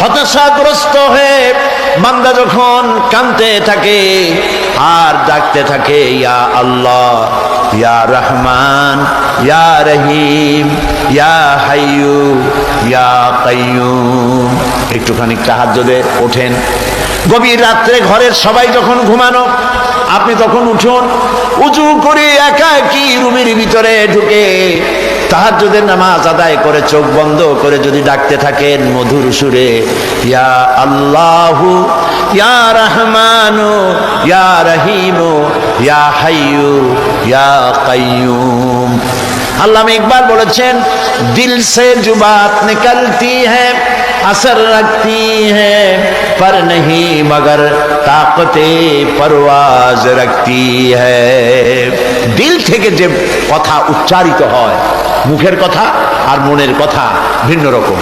হতাশাগ্রস্ত হয়ে বান্দা যখন কাঁদতে থাকে আর ডাকতে থাকে, ইয়া আল্লাহ, ইয়া রহমান, ইয়া রহিম, ইয়া হাইয়ু, ইয়া কাইয়ুম। একটুখানি তাহাজ্জুদে ওঠেন, গভীর রাত্রে ঘরের সবাই যখন ঘুমানো, আপনি তখন উঠুন, উজু করে একা একই রুমের ভিতরে ঢুকে তাহাজ্জুদের নামাজ আদায় করে চোখ বন্ধ করে যদি ডাকতে থাকেন মধুর সুরে, ইয়া আল্লাহু, ইয়া রহমানু, ইয়া রহিমু, ইয়া হাইয়ু, ইয়া কাইয়ুম। আল্লামা ইকবাল বলেছেন, দিল সে जो बात निकलती है असर रखती है पर नहीं मगर ताकते परवाज रखती है। দিল থেকে যে কথা উচ্চারিত হয়, মুখের কথা আর মনের কথা ভিন্ন রকম।